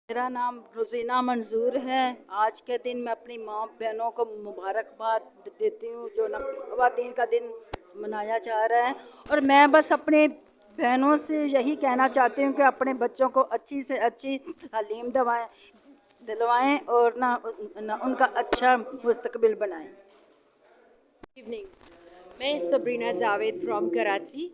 मेरा नाम रोज़ीना मंजूर है। आज के दिन मैं अपनी माँ बहनों को मुबारकबाद देती हूँ जो ख़वातीन का दिन मनाया जा रहा है। और मैं बस अपनी बहनों से यही कहना चाहती हूँ कि अपने बच्चों को अच्छी से अच्छी तालीम दिलवाएं और ना उनका अच्छा मुस्तकबिल बनाएं। इवनिंग, मैं सबरीना जावेद फ्रॉम कराची।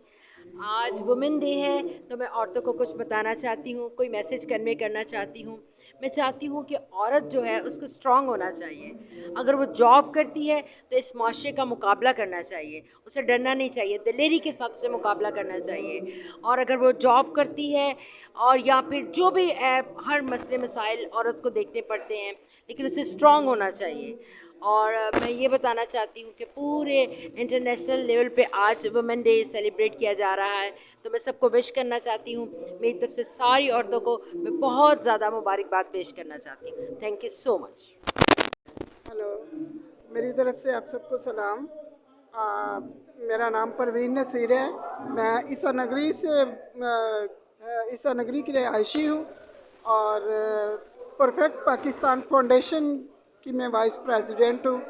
आज वुमेन डे है तो मैं औरतों को कुछ बताना चाहती हूँ, कोई मैसेज कन्वे करना चाहती हूँ। मैं चाहती हूँ कि औरत जो है उसको स्ट्रांग होना चाहिए। अगर वो जॉब करती है तो इस माशरे का मुकाबला करना चाहिए, उसे डरना नहीं चाहिए, दिलेरी के साथ उसे मुकाबला करना चाहिए। और अगर वो जॉब करती है और या फिर जो भी हर मसले मसाइल औरत को देखने पड़ते हैं, लेकिन उसे स्ट्रांग होना चाहिए। और मैं ये बताना चाहती हूँ कि पूरे इंटरनेशनल लेवल पे आज वुमेन डे सेलिब्रेट किया जा रहा है, तो मैं सबको विश करना चाहती हूँ। मेरी तरफ से सारी औरतों को मैं बहुत ज़्यादा मुबारकबाद पेश करना चाहती हूँ। Thank you so much. Hello, मेरी तरफ से आप सबको सलाम। मेरा नाम परवीन नसीर है। मैं ईसा नगरी से ईसा नगरी की रहायशी हूँ और परफेक्ट पाकिस्तान फाउंडेशन की मैं वाइस प्रेसिडेंट हूँ।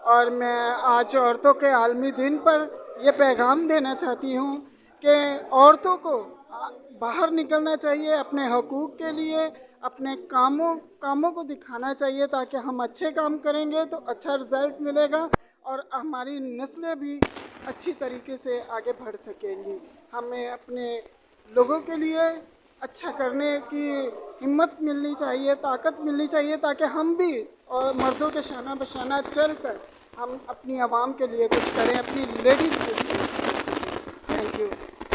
और मैं आज औरतों के आलमी दिन पर यह पैगाम देना चाहती हूँ कि औरतों को बाहर निकलना चाहिए अपने हकूक़ के लिए, अपने कामों को दिखाना चाहिए ताकि हम अच्छे काम करेंगे तो अच्छा रिज़ल्ट मिलेगा और हमारी नस्लें भी अच्छी तरीके से आगे बढ़ सकेंगी। हमें अपने लोगों के लिए अच्छा करने की हिम्मत मिलनी चाहिए, ताकत मिलनी चाहिए ताकि हम भी और मर्दों के शाना बशाना चल कर हम अपनी आवाम के लिए कुछ करें, अपनी लेडीज़ के लिए।